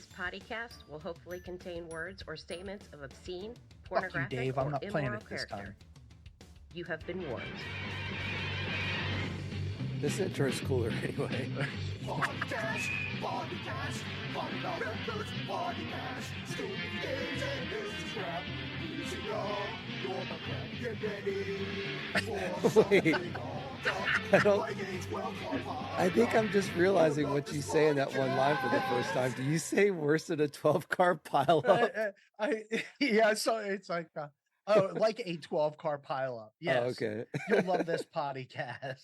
This podcast will hopefully contain words or statements of obscene, Fuck you, pornographic, Dave. I'm or not playing immoral it this character. time. You have been warned. This intro is cooler anyway. Podcast, Potty Mouth Records, podcast, stupid games and this crap. Using up your crap, get ready for something like a 12 I think I'm just realizing what you say in that one line for the first time. Do you say worse than a 12-car pileup? Yeah, so it's like, like a 12-car pileup. Yes. Oh, okay. You'll love this podcast.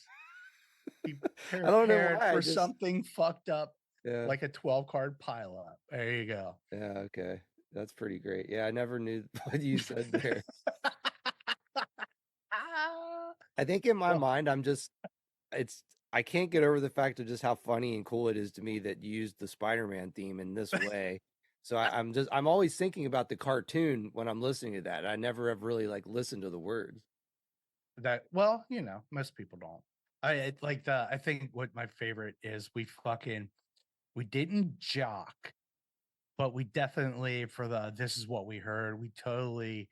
Be I don't know prepared why, for something fucked up Yeah. like a 12-card pileup. There you go. Yeah, okay. That's pretty great. Yeah, I never knew what you said there. I think in my mind, I can't get over the fact of just how funny and cool it is to me that you used the Spider-Man theme in this way. So I'm always thinking about the cartoon when I'm listening to that. I never have really listened to the words. Well, most people don't. I think what my favorite is we didn't jock, but we definitely this is what we heard. We totally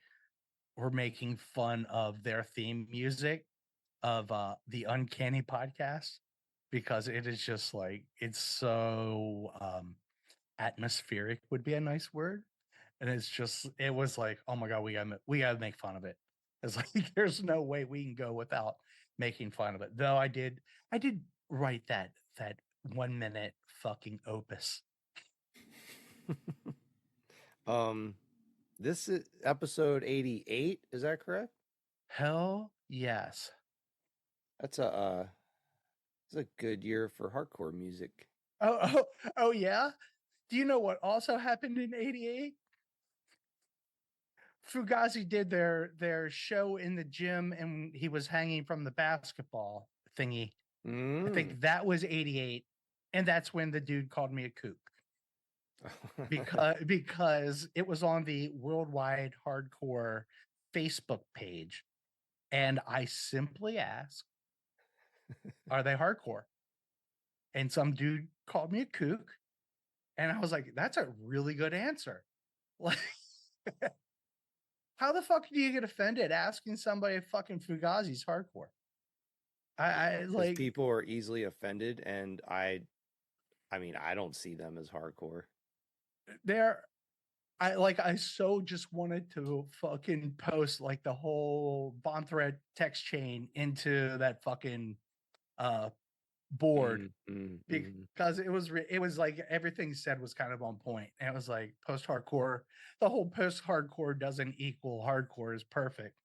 were making fun of their theme music of the Uncanny podcast because it is just it's so atmospheric would be a nice word. And it was like, oh my God, we gotta make fun of it. It's like there's no way we can go without making fun of it. Though I did write that 1 minute fucking opus. This is episode 88, is that correct? Hell yes. That's a good year for hardcore music. Oh yeah. Do you know what also happened in 88? Fugazi did their show in the gym and he was hanging from the basketball thingy. I think that was 88. And that's when the dude called me a kook. because it was on the Worldwide Hardcore Facebook page. And I simply asked, are they hardcore? And some dude called me a kook. And I was like, that's a really good answer. Like, how the fuck do you get offended asking somebody if fucking Fugazi's hardcore? I like people are easily offended, and I don't see them as hardcore. I so just wanted to fucking post the whole bond thread text chain into that fucking board because it was like everything said was kind of on point. And it was like post-hardcore, the whole post-hardcore doesn't equal hardcore is perfect.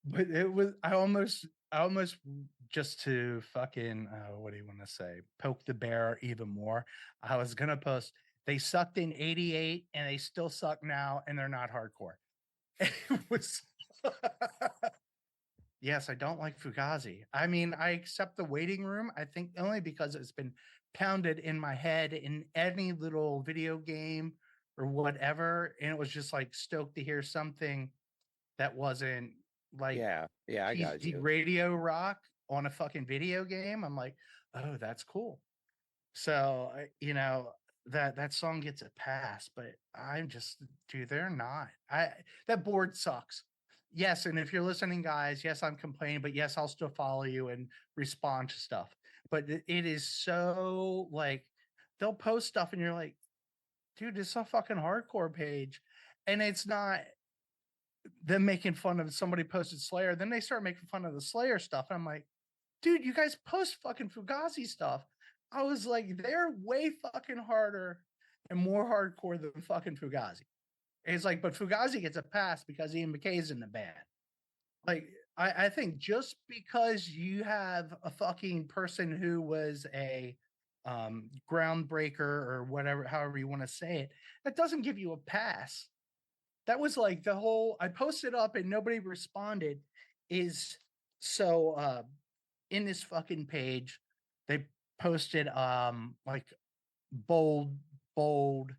But it was I almost just to fucking what do you want to say, poke the bear even more, I was gonna post they sucked in 88 and they still suck now and they're not hardcore. It was yes, I don't like Fugazi. I mean, I accept the waiting room. I think only because it's been pounded in my head in any little video game or whatever. And it was just stoked to hear something that wasn't I got you. Radio rock on a fucking video game. I'm like, oh, that's cool. So, that song gets a pass, but I'm just, dude, they're not. That board sucks. Yes, and if you're listening, guys, yes, I'm complaining, but yes, I'll still follow you and respond to stuff. But it is so they'll post stuff and you're like, dude, it's a fucking hardcore page. And it's not them making fun of somebody posted Slayer. Then they start making fun of the Slayer stuff. And I'm like, dude, you guys post fucking Fugazi stuff. I was like, they're way fucking harder and more hardcore than fucking Fugazi. It's like, but Fugazi gets a pass because Ian McKay's in the band. I think just because you have a fucking person who was a groundbreaker or whatever, however you want to say it, that doesn't give you a pass. That was the whole, I posted up and nobody responded is so in this fucking page, they posted bold,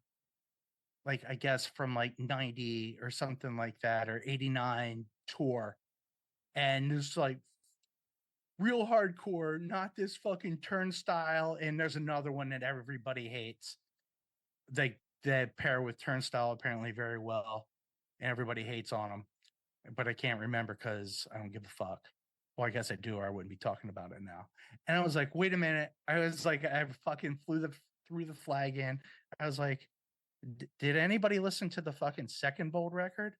I guess from 90 or something like that, or 89 tour. And it's real hardcore, not this fucking turnstile. And there's another one that everybody hates. They that pair with Turnstile apparently very well, and everybody hates on them. But I can't remember because I don't give a fuck. Well, I guess I do, or I wouldn't be talking about it now. And I was like, wait a minute. I was like, I fucking threw the flag in. I was like, did anybody listen to the fucking second Bold record?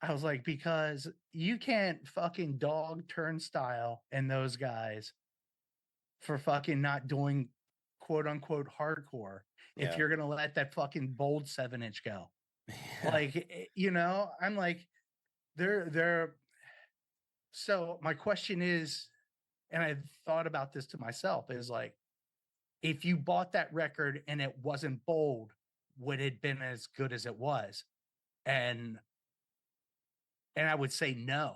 I was like, because you can't fucking dog Turnstile and those guys for fucking not doing quote unquote hardcore if Yeah. you're gonna let that fucking Bold 7-inch go. Yeah. Like, I'm like, they're so my question is, and I've thought about this to myself, is like, if you bought that record and it wasn't Bold, would it have been as good as it was? And I would say no.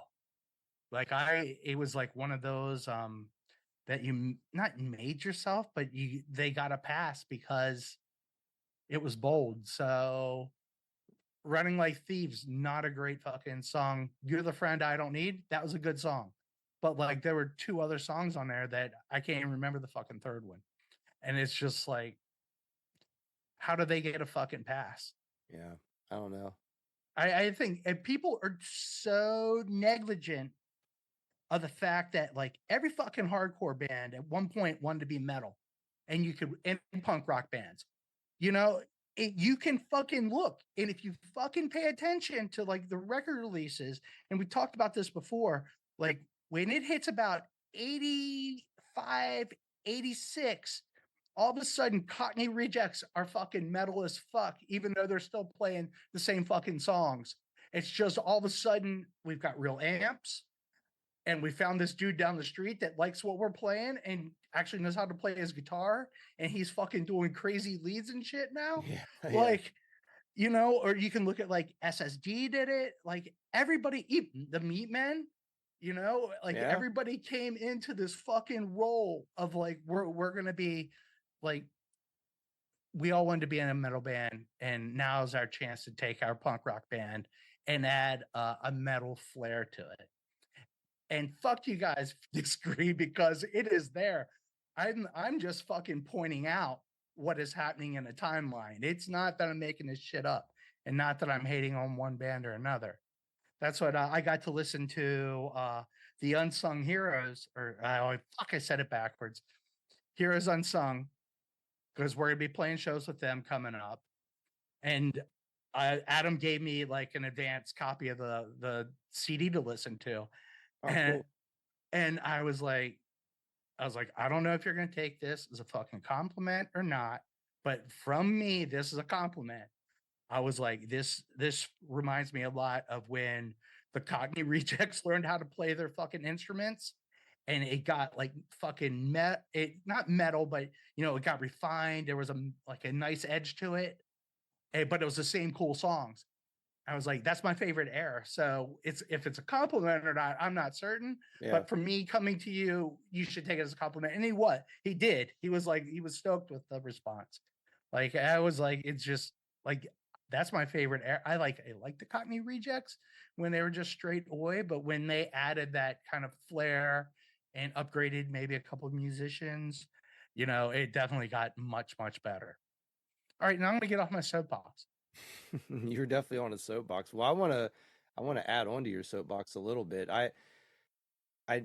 Like it was like one of those that you not made yourself, but they got a pass because it was Bold. So Running Like Thieves, not a great fucking song. You're the Friend I Don't Need, that was a good song. But like there were 2 other songs on there that I can't even remember the fucking third one. And it's just like, how do they get a fucking pass? Yeah. I don't know. I think people are so negligent of the fact that like every fucking hardcore band at one point wanted to be metal, and you could, and punk rock bands, you can fucking look, and if you fucking pay attention to like the record releases, and we talked about this before, like when it hits about 85, 86, all of a sudden Cockney Rejects are fucking metal as fuck, even though they're still playing the same fucking songs. It's just all of a sudden we've got real amps, and we found this dude down the street that likes what we're playing and actually knows how to play his guitar, and he's fucking doing crazy leads and shit now. Yeah. Like, or you can look at like SSD did it, like everybody, even the Meatmen, like Yeah. everybody came into this fucking role of like, we're gonna be like, we all wanted to be in a metal band, and now's our chance to take our punk rock band and add a metal flair to it. And fuck you guys disagree, because it is there. I'm just fucking pointing out what is happening in a timeline. It's not that I'm making this shit up, and not that I'm hating on one band or another. That's what I got to listen to the Unsung Heroes, or I said it backwards. Heroes Unsung, because we're gonna be playing shows with them coming up. And Adam gave me like an advanced copy of the CD to listen to. Oh, and cool. and I was like, I don't know if you're going to take this as a fucking compliment or not, but from me, this is a compliment. I was like, this reminds me a lot of when the Cockney Rejects learned how to play their fucking instruments, and it got like fucking not metal, but it got refined. There was a nice edge to it, but it was the same cool songs. I was like, that's my favorite era. So if it's a compliment or not, I'm not certain. Yeah. But for me coming to you, you should take it as a compliment. And he did. He was stoked with the response. Like I was like, it's just like, that's my favorite era. I like the Cockney Rejects when they were just straight oi, but when they added that kind of flair and upgraded maybe a couple of musicians, it definitely got much, much better. All right, now I'm gonna get off my soapbox. You're definitely on a soapbox. Well, I want to add on to your soapbox a little bit.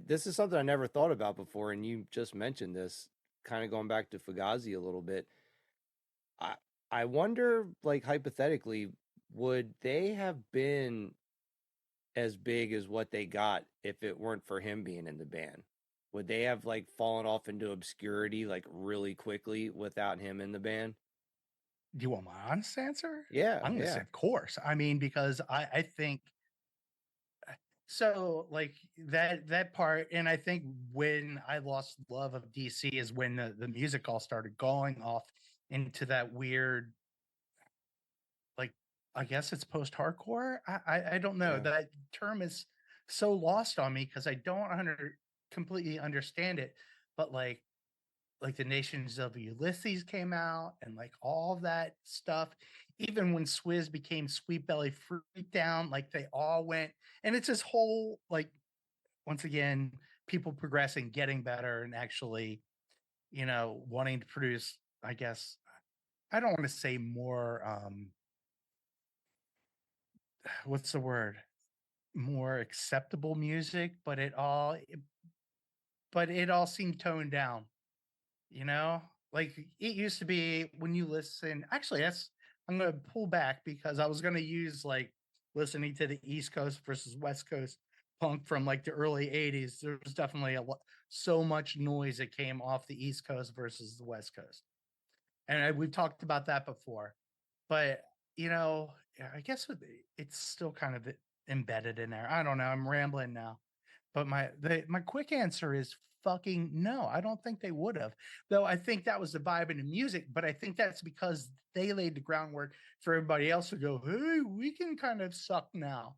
This is something I never thought about before, and you just mentioned this, kind of going back to Fugazi a little bit. I wonder, like, hypothetically, would they have been as big as what they got if it weren't for him being in the band? Would they have like fallen off into obscurity like really quickly without him in the band? Do you want my honest answer? Yeah, I'm gonna yeah. say, of course. I mean, because I think so. Like that part, and I think when I lost love of DC is when the music all started going off into that weird, like, I guess it's post-hardcore. I don't know. Yeah. That term is so lost on me because I don't completely understand it. But like the Nations of Ulysses came out, and like all that stuff. Even when Swizz became Sweet Belly Freakdown, like they all went, and it's this whole like, once again, people progressing, getting better, and actually, wanting to produce, I guess, I don't want to say more what's the word? More acceptable music, but it all seemed toned down, you know? Like it used to be when you listen. Actually, that's I'm gonna pull back because I was gonna use like listening to the East Coast versus West Coast punk from like the early 80s. There was definitely so much noise that came off the East Coast versus the West Coast. And we've talked about that before. But yeah, I guess it's still kind of embedded in there. I don't know. I'm rambling now, but my quick answer is fucking no. I don't think they would have. Though I think that was the vibe in the music, but I think that's because they laid the groundwork for everybody else to go, hey, we can kind of suck now.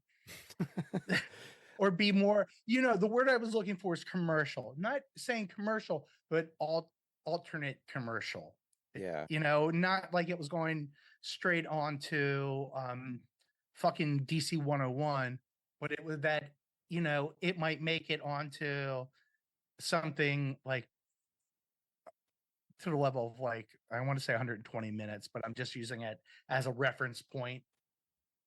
Or be more, the word I was looking for is commercial. Not saying commercial, but alternate commercial. Yeah. Not like it was going straight on to fucking DC 101, but it was that, it might make it onto something like to the level of like, I want to say 120 minutes, but I'm just using it as a reference point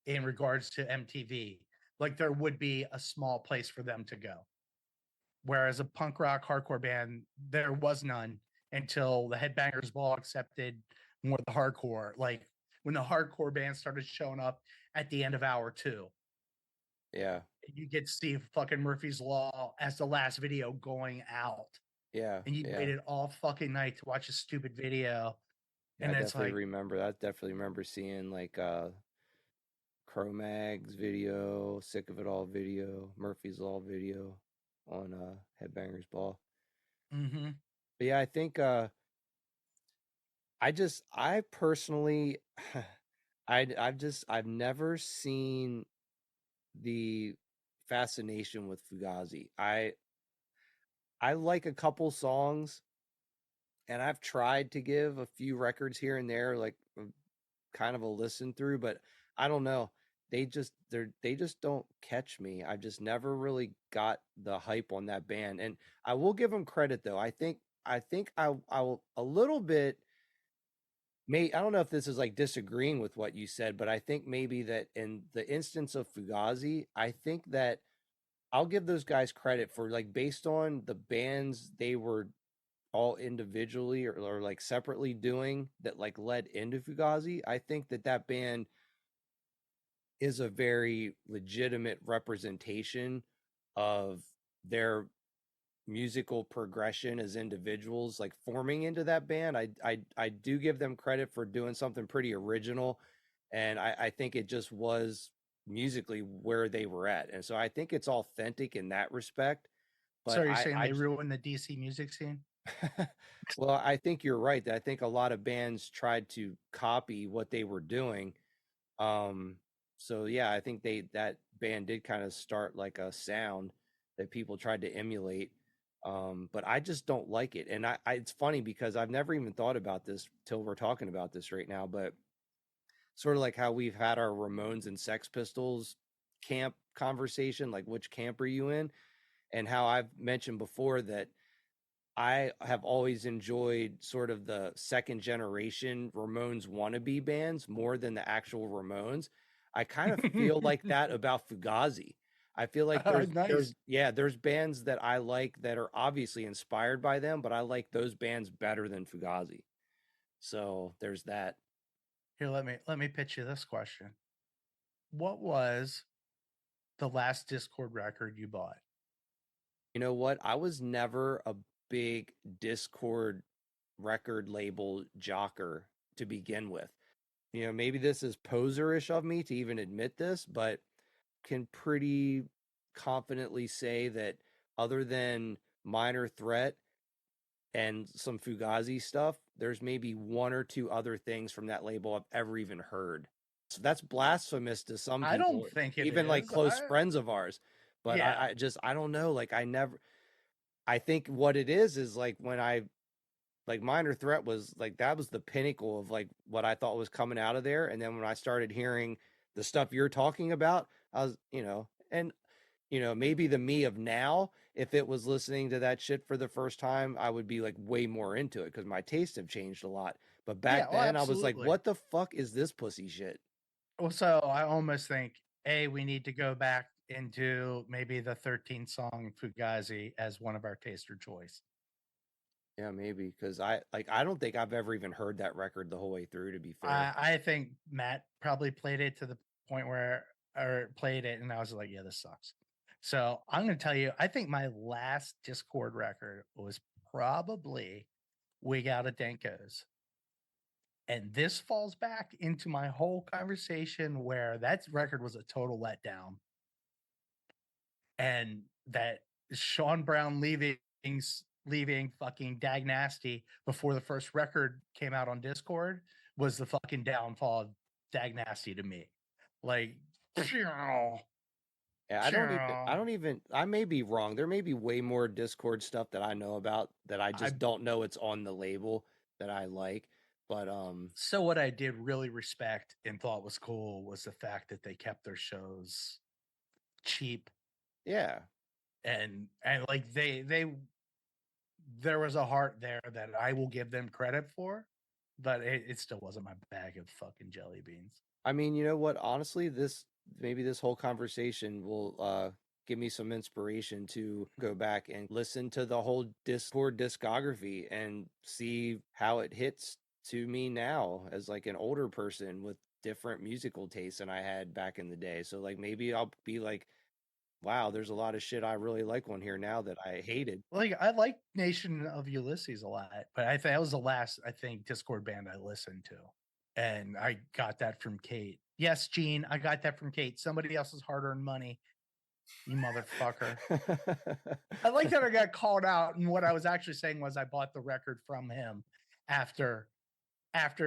in regards to MTV. Like there would be a small place for them to go. Whereas a punk rock hardcore band, there was none until the Headbangers Ball accepted more the hardcore. Like when the hardcore bands started showing up at the end of hour 2. Yeah. You get to see fucking Murphy's Law as the last video going out. Yeah. And you Yeah. waited all fucking night to watch a stupid video. Yeah, And I it's definitely like, remember that. I definitely remember seeing like Cro-Mag's video, Sick of It All video, Murphy's Law video on Headbangers Ball. mm-hmm. But yeah, I think I personally I've never seen the fascination with Fugazi. I like a couple songs, and I've tried to give a few records here and there, like kind of a listen through, but I don't know. They just don't catch me. I've just never really got the hype on that band. And I will give them credit though. I will a little bit I don't know if this is like disagreeing with what you said, but I think maybe that in the instance of Fugazi, I think that I'll give those guys credit for like based on the bands they were all individually or like separately doing that like led into Fugazi. I think that that band is a very legitimate representation of their musical progression as individuals, like forming into that band. I do give them credit for doing something pretty original, and I think it just was musically where they were at, and so I think it's authentic in that respect. So But are you saying they ruined the DC music scene? well, I think you're right. I think a lot of bands tried to copy what they were doing. So yeah, I think that band did kind of start like a sound that people tried to emulate. But I just don't like it. And it's funny because I've never even thought about this till we're talking about this right now, but sort of like how we've had our Ramones and Sex Pistols camp conversation, like which camp are you in? And how I've mentioned before that I have always enjoyed sort of the second generation Ramones wannabe bands more than the actual Ramones. I kind of feel like that about Fugazi. I feel like Nice. there's bands that I like that are obviously inspired by them, but I like those bands better than Fugazi. So there's that. Here, let me pitch you this question. What was the last Discord record you bought? You know what? I was never a big Discord record label jocker to begin with. You know, maybe this is poserish of me to even admit this, but can pretty confidently say that other than Minor Threat and some Fugazi stuff, there's maybe one or two other things from that label I've ever even heard. So that's blasphemous to some I people, don't think it even like is. close friends of ours. But Yeah. I don't know. Like I think what it is like when like Minor Threat was like that was the pinnacle of like what I thought was coming out of there. And then when I started hearing the stuff you're talking about, I was, and you know, maybe the me of now, if it was listening to that shit for the first time, I would be like way more into it because my tastes have changed a lot. But Yeah, back well, then, I was like, absolutely. what the fuck is this pussy shit? Well, so I almost think we need to go back into maybe the 13th song Fugazi as one of our taster choice. Yeah, maybe because I don't think I've ever even heard that record the whole way through. To be fair, I think Matt probably played it to the point where, or played it, and I was like, yeah, this sucks. So I'm going to tell you, I think my last Discord record was probably Wig Out of Denko's. And this falls back into my whole conversation where that record was a total letdown. And that Sean Brown leaving fucking Dag Nasty before the first record came out on Discord was the fucking downfall of Dag Nasty to me. Like, yeah, I don't even, I may be wrong. There may be way more Discord stuff that I know about that I just don't know it's on the label that I like. But so what I did really respect and thought was cool was the fact that they kept their shows cheap yeah, and like they there was a heart there that I will give them credit for, but it still wasn't my bag of fucking jelly beans. I mean, you know what? Honestly, maybe this whole conversation will give me some inspiration to go back and listen to the whole Discord discography and see how it hits to me now as like an older person with different musical tastes than I had back in the day. So like maybe I'll be like, wow, there's a lot of shit I really like on here now that I hated. Like I like Nation of Ulysses a lot, but I think that was the last Discord band I listened to. And I got that from Kate. Yes, Gene, I got that from Kate. Somebody else's hard-earned money. You motherfucker. I like that I got called out, and what I was actually saying was I bought the record from him after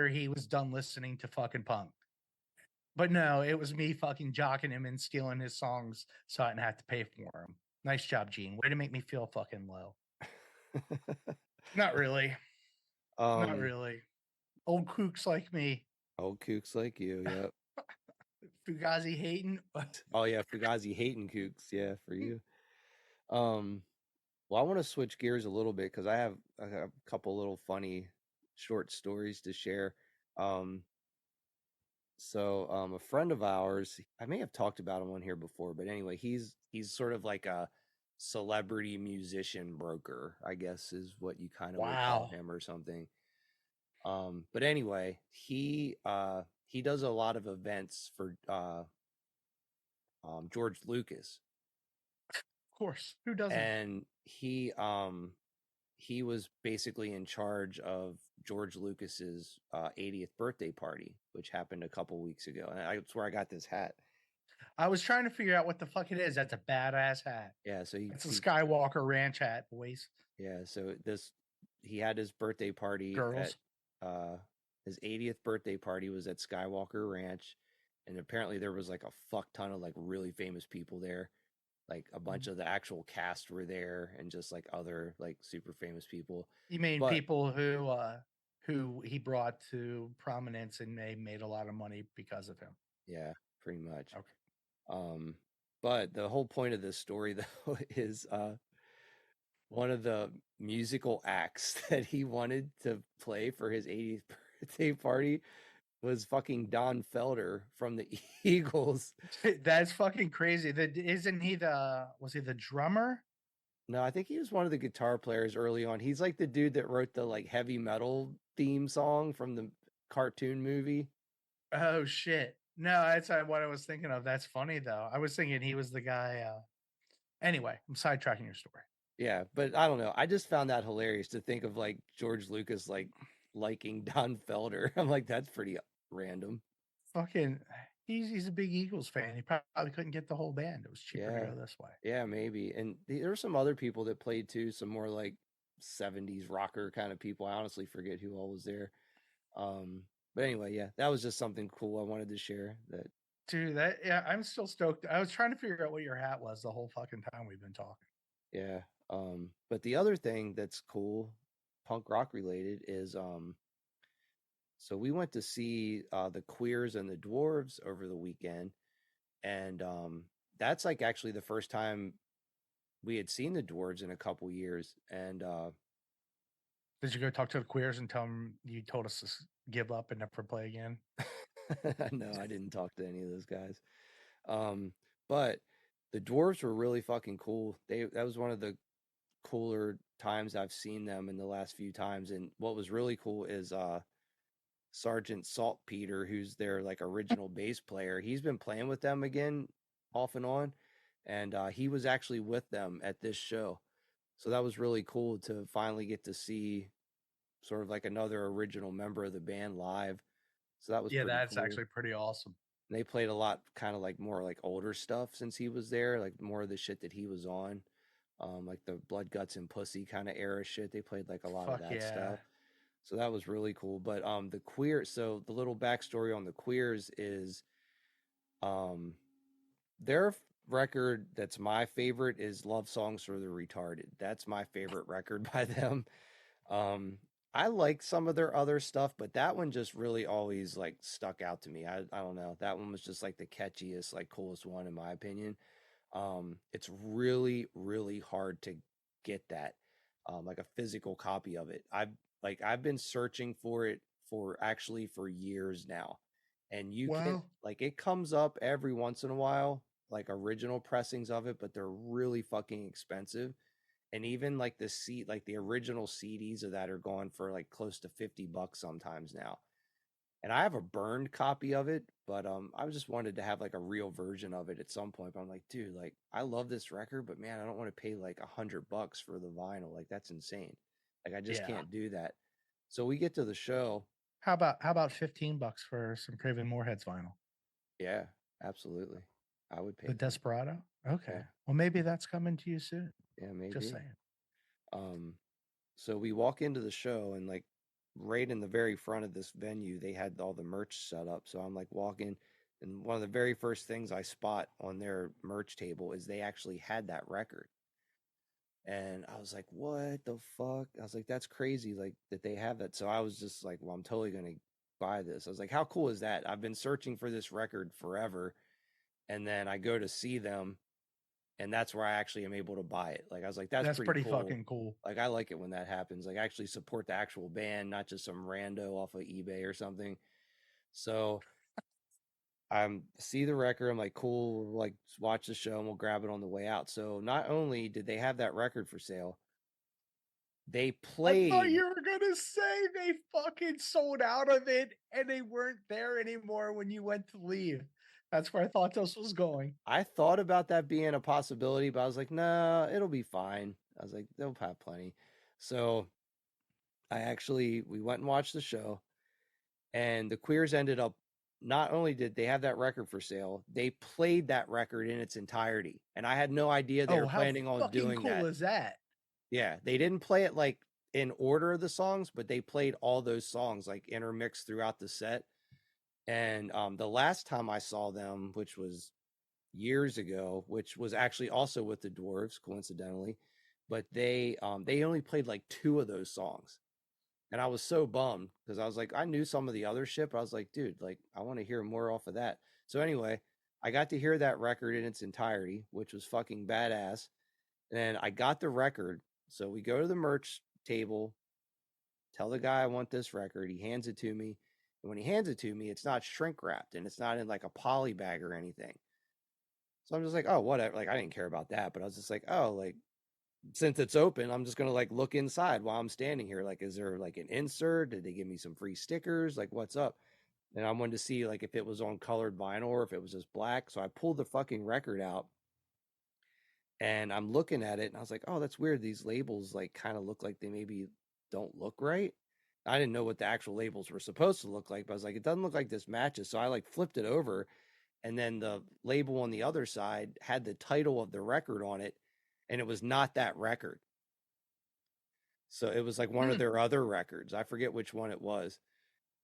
he was done listening to fucking punk. But no, it was me fucking jocking him and stealing his songs so I didn't have to pay for them. Nice job, Gene. Way to make me feel fucking low. Not really. Not really. Old kooks like me. Old kooks like you, yep. Fugazi hating. Oh yeah, Fugazi hating kooks, yeah, for you. Well, I want to switch gears a little bit because I have a couple little funny short stories to share. A friend of ours, I may have talked about him on here before, but anyway, he's sort of like a celebrity musician broker, I guess is what you kind of would call Wow. him or something. But anyway, he does a lot of events for George Lucas. Of course. Who doesn't? And he was basically in charge of George Lucas's 80th birthday party, which happened a couple weeks ago. And that's where I got this hat. I was trying to figure out what the fuck it is. That's a badass hat. Yeah, so it's a Skywalker Ranch hat, boys. Yeah, so he had his birthday party. Girls. His 80th birthday party was at Skywalker Ranch, and apparently there was like a fuck ton of like really famous people there. Like a bunch of the actual cast were there, and just like other like super famous people. You mean people who he brought to prominence and they made a lot of money because of him? Yeah, pretty much. Okay. But the whole point of this story though is one of the musical acts that he wanted to play for his 80th birthday party was fucking Don Felder from the Eagles. That's fucking crazy. Isn't he was he the drummer? No, I think he was one of the guitar players early on. He's like the dude that wrote the like heavy metal theme song from the cartoon movie. Oh shit. No, that's what I was thinking of. That's funny though. I was thinking he was the guy. Anyway, I'm sidetracking your story. Yeah, but I don't know. I just found that hilarious to think of like George Lucas like liking Don Felder. I'm like, that's pretty random. Fucking, he's a big Eagles fan. He probably couldn't get the whole band. It was cheaper to go this way. Yeah, maybe. And there were some other people that played too. Some more like 70s rocker kind of people. I honestly forget who all was there. But anyway, yeah, that was just something cool I wanted to share. Dude, I'm still stoked. I was trying to figure out what your hat was the whole fucking time we've been talking. Yeah. But the other thing that's cool, punk rock related, is so we went to see the Queers and the Dwarves over the weekend, and that's like actually the first time we had seen the Dwarves in a couple years. And Did you go talk to the queers and tell them you told us to give up and never play again? no, I didn't talk to any of those guys. But the Dwarves were really fucking cool. That was one of the cooler times I've seen them in the last few times. And what was really cool is Sergeant Saltpeter, who's their like original bass player. He's been playing with them again off and on, and he was actually with them at this show. So that was really cool to finally get to see sort of like another original member of the band live. So that was Yeah, pretty that's cool. actually pretty awesome. And they played a lot kind of like more like older stuff since he was there, like more of the shit that he was on. Like the Blood, Guts, and Pussy kind of era shit. They played like a lot of Fuck that yeah. stuff. So that was really cool. But the queer, so the little backstory on the Queers is their record that's my favorite is Love Songs for the Retarded. That's my favorite record by them. I like some of their other stuff, but that one just really always like stuck out to me. I don't know. That one was just like the catchiest, like coolest one in my opinion. It's really, really hard to get that, like a physical copy of it. I've been searching for it for years now. And you can Wow. like it comes up every once in a while, like original pressings of it, but they're really fucking expensive. And even like the original CDs of that are going for like close to $50 sometimes now. And I have a burned copy of it, but I just wanted to have like a real version of it at some point. But I'm like, dude, like I love this record, but man, I don't want to pay like $100 for the vinyl. Like that's insane. Like I just Yeah. can't do that. So we get to the show. How about $15 for some Craven Moorhead's vinyl? Yeah, absolutely. I would pay The for that. Desperado? Okay. Yeah. Well, maybe that's coming to you soon. Yeah, maybe. Just saying. So we walk into the show and like right in the very front of this venue, they had all the merch set up. So I'm like walking, and one of the very first things I spot on their merch table is they actually had that record. And I was like, what the fuck? I was like, that's crazy, like that they have that. So I was just like, well, I'm totally gonna buy this. I was like, how cool is that? I've been searching for this record forever. And then I go to see them, and that's where I actually am able to buy it. Like I was like, that's pretty cool. fucking cool. Like I like it when that happens. Like I actually support the actual band, not just some rando off of eBay or something. So I'm see the record. I'm like, cool. We'll like watch the show and we'll grab it on the way out. So not only did they have that record for sale, they I played. thought you were gonna say they fucking sold out of it and they weren't there anymore when you went to leave. That's where I thought this was going. I thought about that being a possibility, but I was like, nah, it'll be fine. I was like, they'll have plenty. So we went and watched the show, and the Queers ended up, not only did they have that record for sale, they played that record in its entirety. And I had no idea they were planning on doing cool that. is that? Yeah, they didn't play it like in order of the songs, but they played all those songs like intermixed throughout the set. And the last time I saw them, which was years ago, which was actually also with the Dwarves, coincidentally, but they only played like 2 of those songs. And I was so bummed because I was like, I knew some of the other shit, but I was like, dude, like I want to hear more off of that. So anyway, I got to hear that record in its entirety, which was fucking badass. And I got the record. So we go to the merch table, tell the guy I want this record. He hands it to me. And when he hands it to me, it's not shrink wrapped and it's not in like a poly bag or anything. So I'm just like, oh, whatever. Like I didn't care about that, but I was just like, oh, like since it's open, I'm just gonna like look inside while I'm standing here. Like, is there like an insert? Did they give me some free stickers? Like, what's up? And I wanted to see like if it was on colored vinyl or if it was just black. So I pulled the fucking record out and I'm looking at it and I was like, oh, that's weird. These labels like kind of look like they maybe don't look right. I didn't know what the actual labels were supposed to look like, but I was like, it doesn't look like this matches. So I like flipped it over, and then the label on the other side had the title of the record on it, and it was not that record. So it was like one of their other records. I forget which one it was.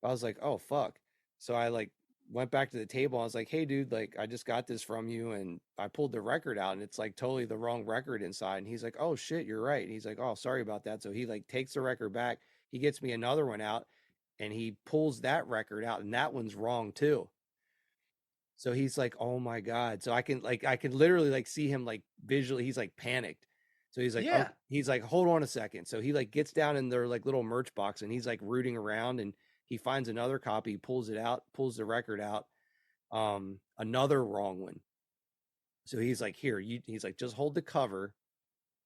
I was like, oh fuck. So I like went back to the table. I was like, hey dude, like I just got this from you, and I pulled the record out and it's like totally the wrong record inside. And he's like, oh shit, you're right. And he's like, oh, sorry about that. So he like takes the record back. He gets me another one out and he pulls that record out, and that one's wrong too. So he's like, oh my God. So I can literally like see him like visually, he's like panicked. So he's like, oh, Yeah. he's like, hold on a second. So he like gets down in their like little merch box and he's like rooting around and he finds another copy, pulls it out, pulls the record out, another wrong one. So he's like, here, he's like, just hold the cover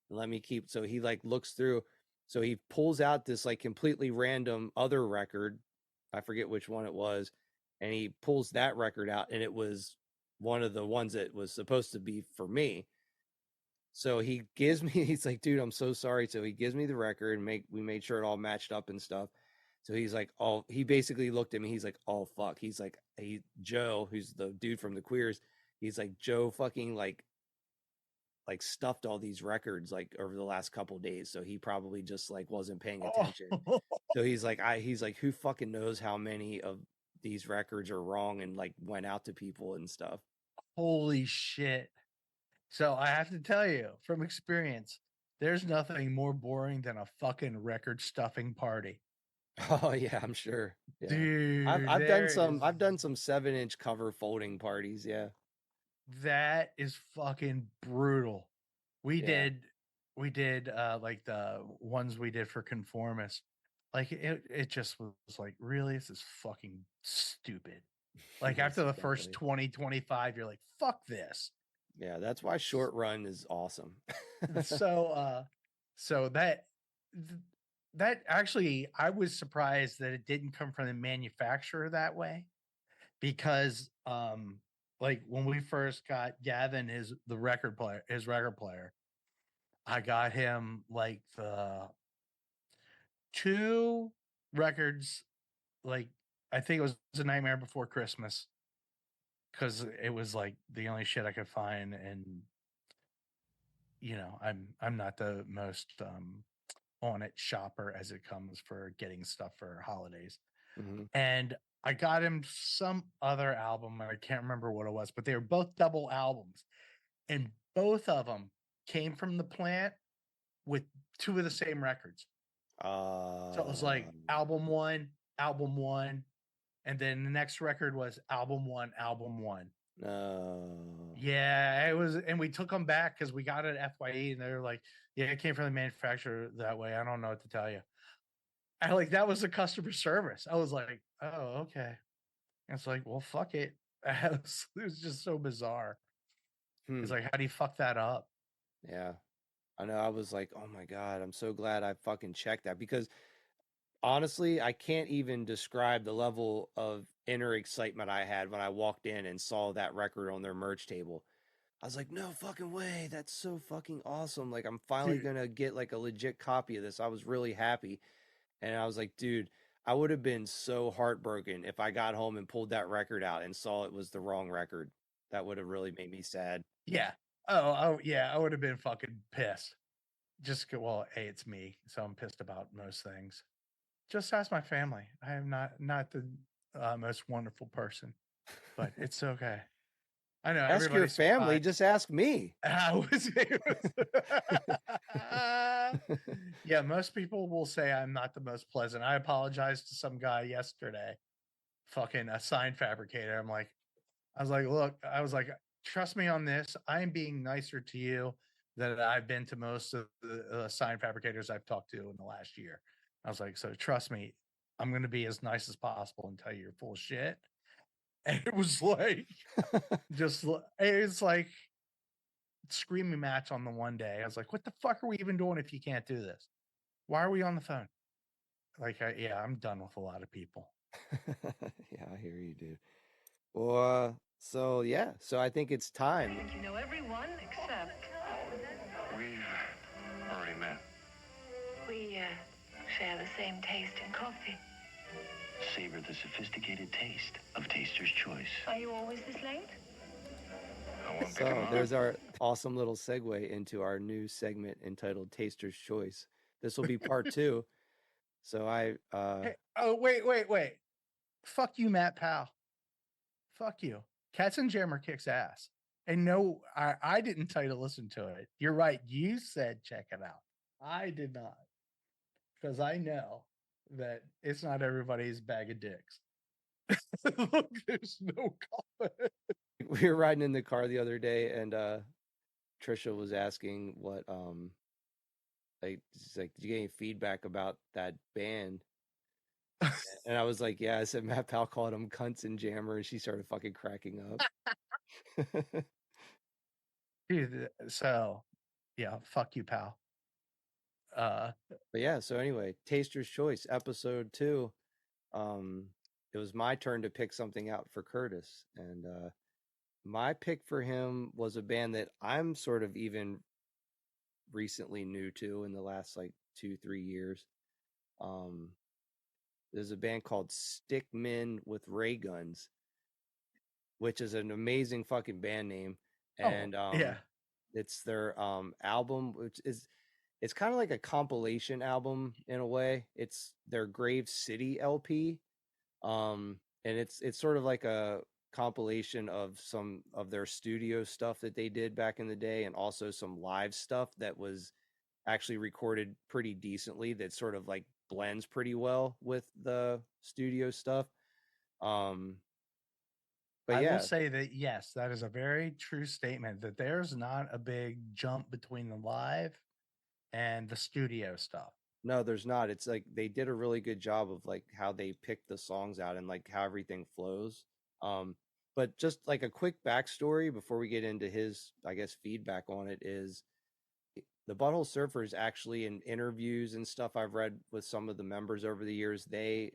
and let me keep. So he like looks through. So he pulls out this like completely random other record. I forget which one it was. And he pulls that record out and it was one of the ones that was supposed to be for me. So he gives me, he's like, dude, I'm so sorry. So he gives me the record and we made sure it all matched up and stuff. So he's like, oh, he basically looked at me. He's like, oh, fuck. He's like, Joe, who's the dude from the Queers. He's like, Joe fucking like stuffed all these records like over the last couple days. So he probably just like wasn't paying attention. Oh. So he's like, who fucking knows how many of these records are wrong and like went out to people and stuff. Holy shit. So I have to tell you from experience, there's nothing more boring than a fucking record stuffing party. Oh yeah, I'm sure. Yeah. Dude, I've done some 7-inch cover folding parties. Yeah. That is fucking brutal. We Yeah. did like the ones we did for Conformist. Like it just was like, really, this is fucking stupid. Like Yes, after the first definitely. 20-25, you're like, fuck this. Yeah, that's why short run is awesome. So that actually, I was surprised that it didn't come from the manufacturer that way, because like when we first got Gavin his record player, I got him like the 2 records, like I think it was A Nightmare Before Christmas, because it was like the only shit I could find, and I'm not the most on it shopper as it comes for getting stuff for holidays. Mhm. And I got him some other album, I can't remember what it was, but they were both double albums, and both of them came from the plant with 2 of the same records. So it was like album one, and then the next record was album one, album one. No. Yeah, it was, and we took them back because we got it at FYE, and they were like, "Yeah, it came from the manufacturer that way. I don't know what to tell you." I like that was the customer service. I was like, "Oh, okay." And it's like, well, fuck it. It was just so bizarre. It's like, how do you fuck that up? Yeah. I know. I was like, oh my God, I'm so glad I fucking checked that, because honestly, I can't even describe the level of inner excitement I had when I walked in and saw that record on their merch table. I was like, no fucking way. That's so fucking awesome. Like, I'm finally Dude. going to get like a legit copy of this. I was really happy. And I was like, dude, I would have been so heartbroken if I got home and pulled that record out and saw it was the wrong record. That would have really made me sad. Yeah. Oh, yeah. I would have been fucking pissed. Well, hey, it's me, so I'm pissed about most things. Just ask my family. I am not the most wonderful person, but it's okay. I know Ask your everybody's family, surprised. just ask me. Yeah, most people will say I'm not the most pleasant. I apologized to some guy yesterday, fucking a sign fabricator. Look, trust me on this. I am being nicer to you than I've been to most of the sign fabricators I've talked to in the last year. I was like, so trust me, I'm going to be as nice as possible and tell you you're full of shit. And it was like, it's like screaming match on the one day. I was like, what the fuck are we even doing if you can't do this? Why are we on the phone? Like, I'm done with a lot of people. Yeah, I hear you, dude. Well, so yeah, so I think it's time. I think you know everyone except... We've already met. We share the same taste in coffee. Savor the sophisticated taste of Taster's Choice. Are you always this late? I won't pick 'em So up. there's our awesome little segue into our new segment entitled Taster's Choice. This will be part 2. So Hey, oh, wait. Fuck you, Matt Powell. Fuck you. Cats and Jammer kicks ass. And no, I didn't tell you to listen to it. You're right. You said check it out. I did not. Because I know that it's not everybody's bag of dicks. Look, there's no comment. We were riding in the car the other day, and Trisha was asking what like, she's like, did you get any feedback about that band? And I was like, yeah. I said Matt Powell called them cunts and jammer, and she started fucking cracking up. Dude, so yeah, fuck you, pal. But yeah, so anyway, Taster's Choice, episode 2. It was my turn to pick something out for Curtis, and my pick for him was a band that I'm sort of even recently new to in the last like 2-3 years. There's a band called Stickmen with Ray Guns, which is an amazing fucking band name. And yeah. it's their album, which is, it's kind of like a compilation album in a way. It's their Grave City LP. And it's sort of like a compilation of some of their studio stuff that they did back in the day, and also some live stuff that was actually recorded pretty decently, that sort of like blends pretty well with the studio stuff. But I yeah, will say that yes, that is a very true statement, that there's not a big jump between the live and the studio stuff. no, there's not. It's like they did a really good job of like how they picked the songs out and like how everything flows. But just like a quick backstory before we get into his, I guess, feedback on it is, the Butthole Surfers actually, in interviews and stuff I've read with some of the members over the years, they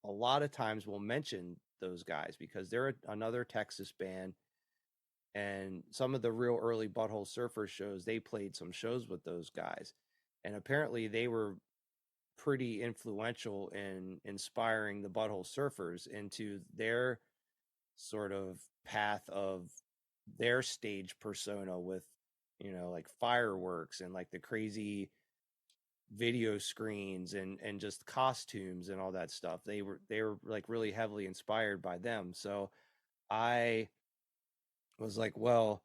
a lot of times will mention those guys because they're another Texas band. And some of the real early Butthole Surfers shows, they played some shows with those guys. And apparently they were pretty influential in inspiring the Butthole Surfers into their sort of path of their stage persona with, you know, like fireworks and like the crazy video screens and just costumes and all that stuff. They were like really heavily inspired by them. So I was like, well,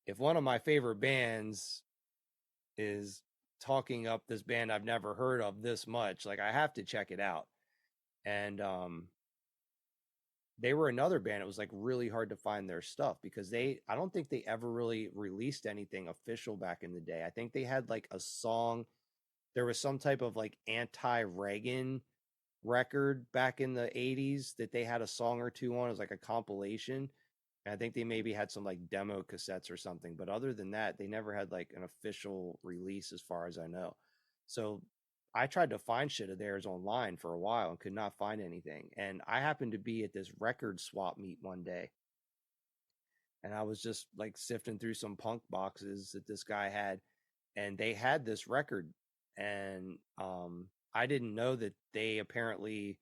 if one of my favorite bands is talking up this band I've never heard of this much, like I have to check it out. And they were another band. It was like really hard to find their stuff because I don't think they ever really released anything official back in the day. I think they had like a song. There was some type of like anti-Reagan record back in the 80s that they had a song or two on. It was like a compilation. And I think they maybe had some like demo cassettes or something. But other than that, they never had like an official release as far as I know. So I tried to find shit of theirs online for a while and could not find anything. And I happened to be at this record swap meet one day. And I was just like sifting through some punk boxes that this guy had. And they had this record. And I didn't know that they apparently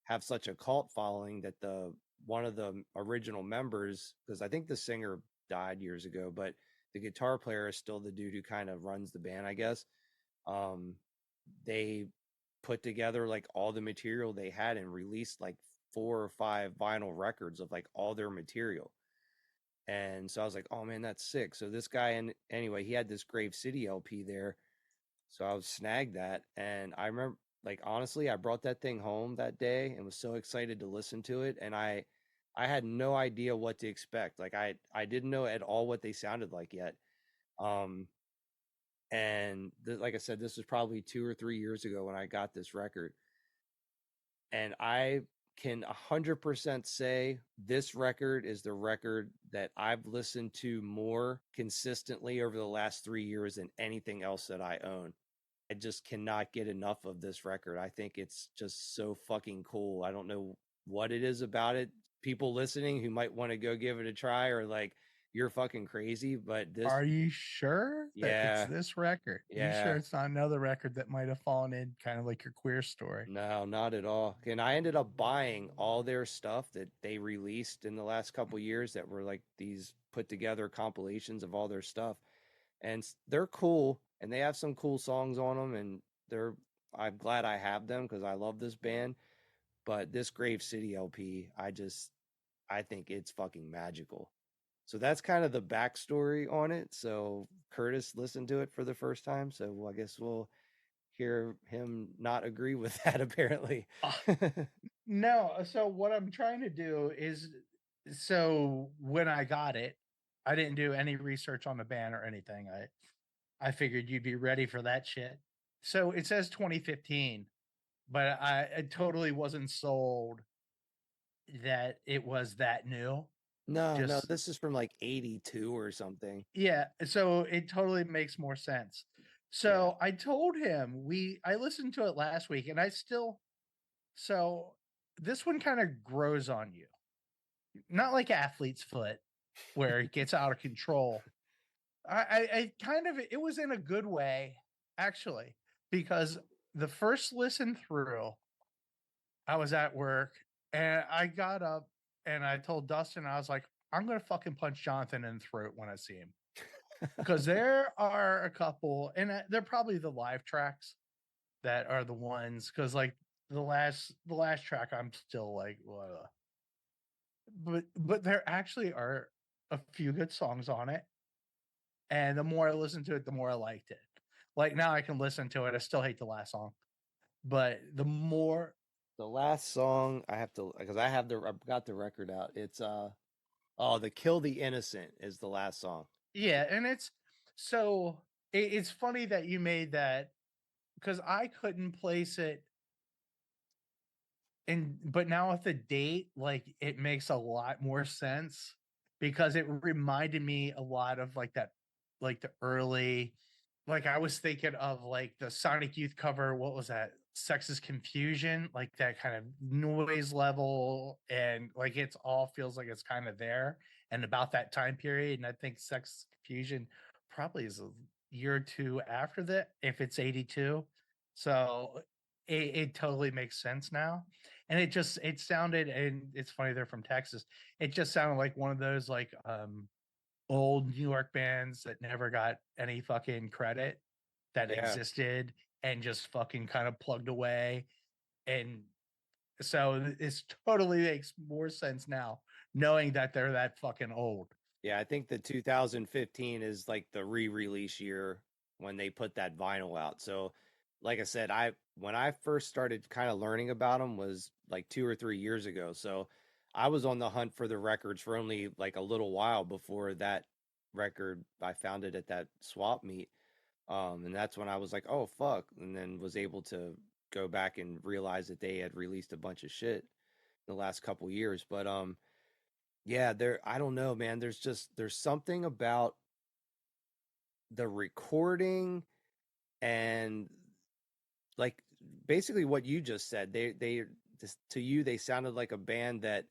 have such a cult following, that one of the original members, because I think the singer died years ago, but the guitar player is still the dude who kind of runs the band, I guess. They put together like all the material they had and released like 4 or 5 vinyl records of like all their material. And so I was like, oh man, that's sick. So this guy, and anyway, he had this Grave City LP there. So I was snagged that. And I remember, like, honestly, I brought that thing home that day and was so excited to listen to it. And I had no idea what to expect. Like I didn't know at all what they sounded like yet. And like I said, this was probably 2 or 3 years ago when I got this record. And I can 100% say this record is the record that I've listened to more consistently over the last 3 years than anything else that I own. I just cannot get enough of this record. I think it's just so fucking cool. I don't know what it is about it. People listening who might want to go give it a try are like, you're fucking crazy. But this, Are you sure that yeah, it's this record? You yeah. sure it's not another record that might have fallen in, kind of like your queer story? No, not at all. And I ended up buying all their stuff that they released in the last couple years that were like these put together compilations of all their stuff. And they're cool and they have some cool songs on them, and I'm glad I have them because I love this band. But this Grave City LP, I think it's fucking magical. So that's kind of the backstory on it. So Curtis listened to it for the first time. So I guess we'll hear him not agree with that apparently. No, so what I'm trying to do is, so when I got it, I didn't do any research on the band or anything. I figured you'd be ready for that shit. So it says 2015, but I totally wasn't sold that it was that new. No, Just this is from like 82 or something. yeah, so it totally makes more sense. So I told him I listened to it last week and I still, so this one kind of grows on you. Not like athlete's foot where it gets out of control. I kind of, it was in a good way actually, because the first listen through, I was at work and I got up and I told Dustin, I was like, I'm gonna fucking punch Jonathan in the throat when I see him. Because there are a couple, and they're probably the live tracks that are the ones. Because like the last track, I'm still like, what? But there actually are a few good songs on it, and the more I listened to it, the more I liked it. Like now, I can listen to it. I still hate the last song, but the more The last song I have to, because I've got the record out. It's the Kill the Innocent is the last song. yeah, and it's so it's funny that you made that because I couldn't place it. And but now with the date, like it makes a lot more sense because it reminded me a lot of like that, like the early, like I was thinking of like the Sonic Youth cover. What was that? Sex's Confusion, like that kind of noise level, and like it's all feels like it's kind of there and about that time period. And I think Sex Confusion probably is a year or two after that, if it's 82. So it totally makes sense now, and it sounded, and it's funny they're from Texas. It just sounded like one of those like old New York bands that never got any fucking credit that Yeah. existed and just fucking kind of plugged away. And so it's totally makes more sense now knowing that they're that fucking old. Yeah, I think the 2015 is like the re-release year when they put that vinyl out. So, like I said, when I first started kind of learning about them was like 2 or 3 years ago. So, I was on the hunt for the records for only like a little while before that record. I found it at that swap meet. And that's when I was like, "Oh fuck," and then was able to go back and realize that they had released a bunch of shit in the last couple years. But yeah, I don't know, man. There's something about the recording and like basically what you just said. They just, to you they sounded like a band that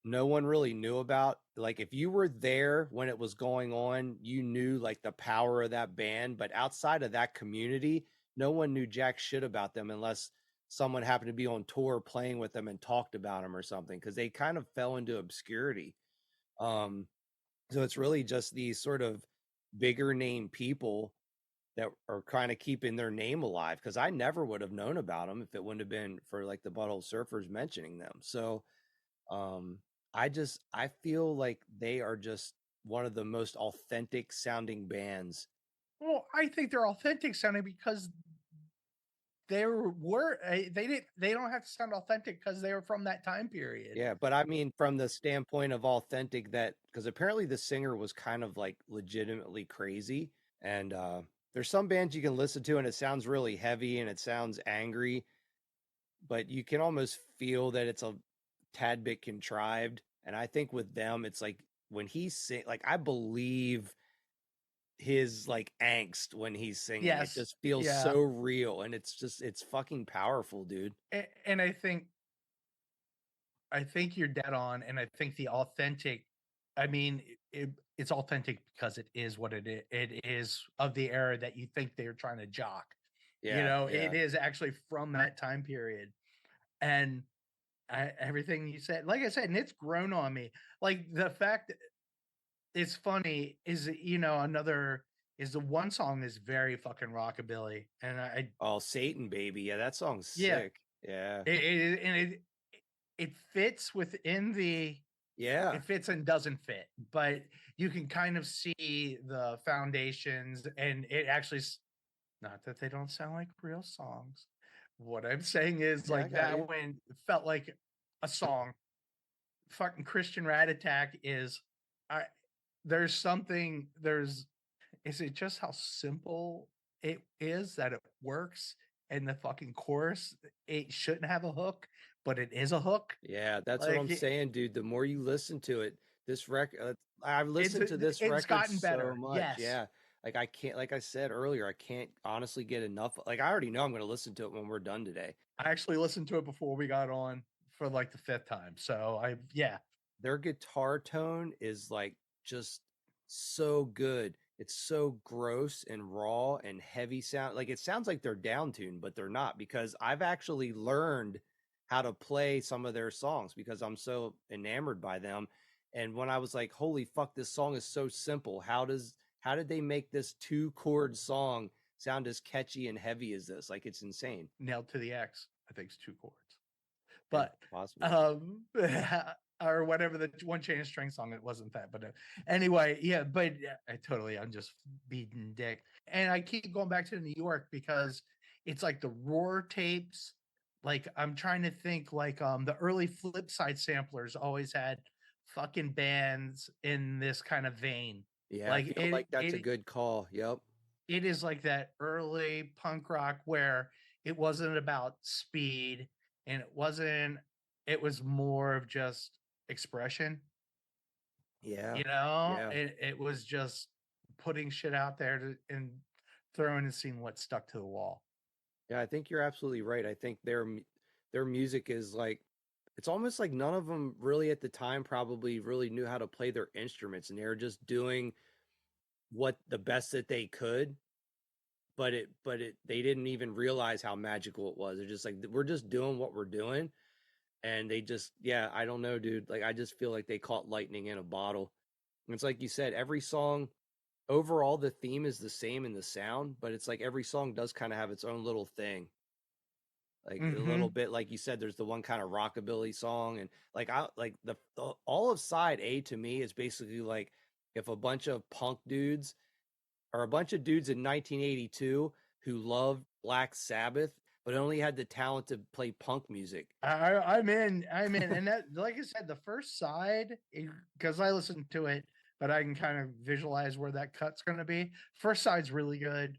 no one really knew about. Like if you were there when it was going on, you knew like the power of that band, but outside of that community, no one knew jack shit about them unless someone happened to be on tour playing with them and talked about them or something, because they kind of fell into obscurity. So it's really just these sort of bigger name people that are kind of keeping their name alive, because I never would have known about them if it wouldn't have been for like the Butthole Surfers mentioning them. So I feel like they are just one of the most authentic sounding bands. Well, I think they're authentic sounding because they don't have to sound authentic because they were from that time period. Yeah, but I mean from the standpoint of authentic, that because apparently the singer was kind of like legitimately crazy, and there's some bands you can listen to and it sounds really heavy and it sounds angry, but you can almost feel that it's a tad bit contrived. And I think with them, it's like when he sing, like I believe his like angst when he's singing. It Yes. just feels Yeah. so real, and it's fucking powerful, dude. And I think you're dead on, and I think the authentic, I mean, it's authentic because it is what it is. It is of the era that you think they're trying to jock. Yeah, You know, yeah. it is actually from that time period. And everything you said, like I said, and it's grown on me. Like the fact that it's funny is, another is the one song is very fucking rockabilly. And Oh, Satan Baby. Yeah, that song's yeah, sick. Yeah. it fits within the, Yeah. it fits and doesn't fit, but you can kind of see the foundations, and it actually Not that they don't sound like real songs. What I'm saying is Yeah, I like got you. that one felt like a song. Fucking Christian Rat Attack is I there's something there's is it just how simple it is that it works, and the fucking chorus, it shouldn't have a hook, but it is a hook. Yeah, that's what Like I'm saying, dude. The more you listen to it, this record, I've it's listened to this it's record gotten so better. much. Yes. Yeah. Like I can't, like I said earlier, I can't honestly get enough. Like I already know I'm going to listen to it when we're done today. I actually listened to it before we got on for like the 5th time. So yeah. Their guitar tone is like just so good. It's so gross and raw and heavy sound. Like it sounds like they're down tuned, but they're not, because I've actually learned how to play some of their songs because I'm so enamored by them. And when I was like, holy fuck, this song is so simple. How did they make this 2-chord song sound as catchy and heavy as this? Like it's insane. Nailed to the X, I think it's 2 chords. Yeah, But possibly. or whatever the One Chain of String song, it wasn't that, but anyway, yeah, but I'm just beating dick, and I keep going back to New York because it's like the Roar tapes. Like I'm trying to think, like the early Flip Side samplers always had fucking bands in this kind of vein. Yeah, Like I feel like that's a good call. Yep. it is like that early punk rock where it wasn't about speed, and it was more of just expression. Yeah. You know, Yeah. it was just putting shit out there and throwing and seeing what stuck to the wall. Yeah, I think you're absolutely right. I think their music is like, it's almost like none of them really at the time probably really knew how to play their instruments, and they were just doing what the best that they could, but they didn't even realize how magical it was. They're just like, we're just doing what we're doing, and they just, yeah, I don't know, dude. Like I just feel like they caught lightning in a bottle. And it's like you said, every song overall the theme is the same in the sound, but it's like every song does kind of have its own little thing. Like a little bit, like you said, there's the one kind of rockabilly song, and like I like the all of side A to me is basically like if a bunch of punk dudes or a bunch of dudes in 1982 who loved Black Sabbath but only had the talent to play punk music. I'm in, and that, like I said, the first side, because I listened to it, but I can kind of visualize where that cut's going to be. First side's really good.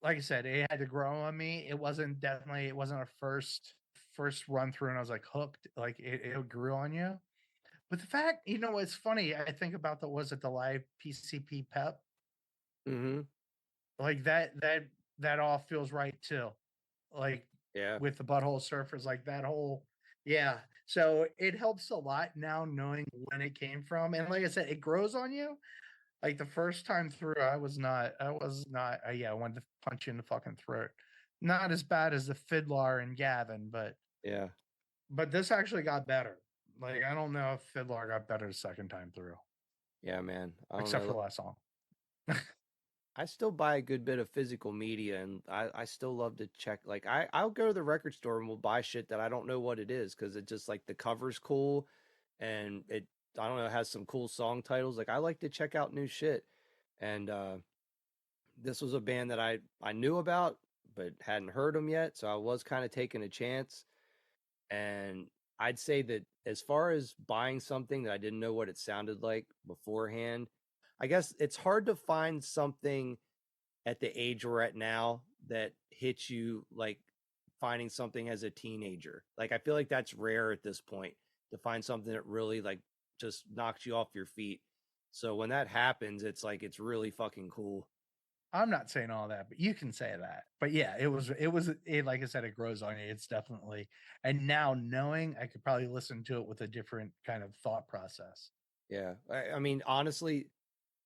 Like I said, it had to grow on me. It wasn't a first run through, and I was like hooked. Like it grew on you. But the fact, what's funny, I think about the live PCP Pep, Mm-hmm. like that all feels right too. Like Yeah. with the Butthole Surfers, like that whole, yeah. So it helps a lot now knowing when it came from, and like I said, it grows on you. Like the first time through, I was not, yeah, I wanted to punch you in the fucking throat. Not as bad as the Fiddler and Gavin, Yeah. but this actually got better. Like I don't know if Fiddler got better the second time through, Yeah, man. I don't except know. for the last song. I still buy a good bit of physical media, and I still love to check. Like I'll go to the record store and we'll buy shit that I don't know what it is because it just like the cover's cool, and it, I don't know, has some cool song titles. Like I like to check out new shit, and this was a band that I knew about but hadn't heard them yet, so I was kind of taking a chance. And I'd say that as far as buying something that I didn't know what it sounded like beforehand, I guess it's hard to find something at the age we're at now that hits you like finding something as a teenager. Like I feel like that's rare at this point to find something that really like just knocks you off your feet. So when that happens, it's like it's really fucking cool. I'm not saying all that, but you can say that. But yeah, like I said, it grows on you. It's definitely, and now knowing I could probably listen to it with a different kind of thought process. Yeah. I mean, honestly,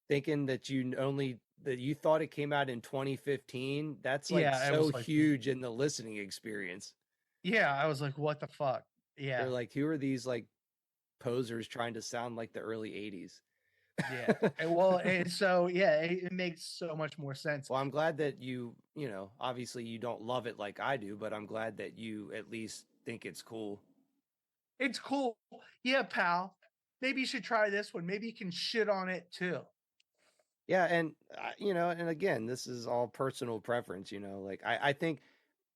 thinking that you thought it came out in 2015, that's like Yeah, I so was like, huge in the listening experience. yeah, I was like, what the fuck? Yeah, They're like, who are these like posers trying to sound like the early 80s? yeah. And so yeah, it makes so much more sense. Well, I'm glad that obviously you don't love it like I do, but I'm glad that you at least think it's cool. It's cool. Yeah, pal. Maybe you should try this one. Maybe you can shit on it too. Yeah, and you know, and again, this is all personal preference. You know, like I think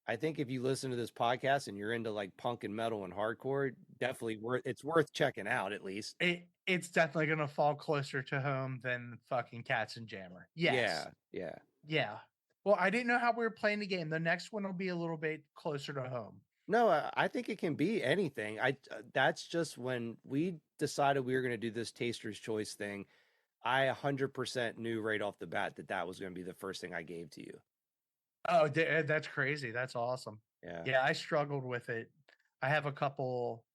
if you listen to this podcast and you're into like punk and metal and hardcore, definitely it's worth checking out at least. It's definitely gonna fall closer to home than fucking Cats and Jammer. Yes. Yeah. Yeah. Well, I didn't know how we were playing the game. The next one will be a little bit closer to home. No, I think it can be anything. That's just when we decided we were going to do this taster's choice thing. I 100% knew right off the bat that was going to be the first thing I gave to you. Oh, that's crazy. That's awesome. Yeah. Yeah, I struggled with it. I have a couple,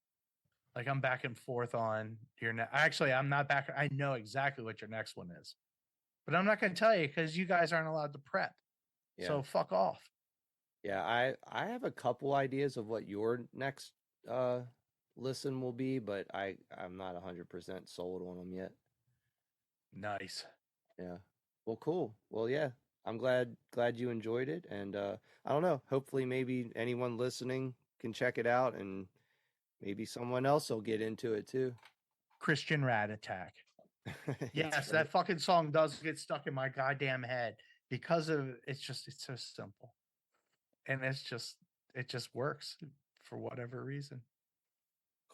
like I'm back and forth on your actually, I'm not back. I know exactly what your next one is, but I'm not going to tell you because you guys aren't allowed to prep. Yeah. So fuck off. Yeah, I have a couple ideas of what your next listen will be, but I'm not 100% sold on them yet. Nice. Yeah. Well, cool. Well, yeah. I'm glad you enjoyed it, and I don't know. Hopefully, maybe anyone listening can check it out, and maybe someone else will get into it too. Christian Rat Attack. Yes, That's that fucking song does get stuck in my goddamn head because of it's so simple. And it just works for whatever reason.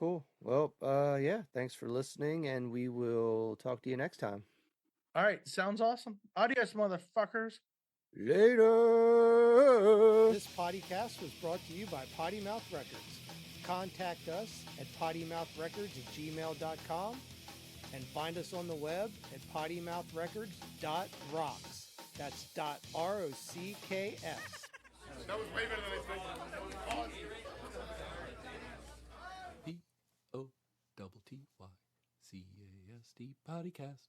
cool. Well, yeah. Thanks for listening, and we will talk to you next time. All right, sounds awesome. Adios, motherfuckers. Later. This podcast was brought to you by Potty Mouth Records. Contact us at pottymouthrecords@gmail.com and find us on the web at pottymouthrecords.rocks. That's .rocks. That was way better than I expected. POTTYCAST podcast.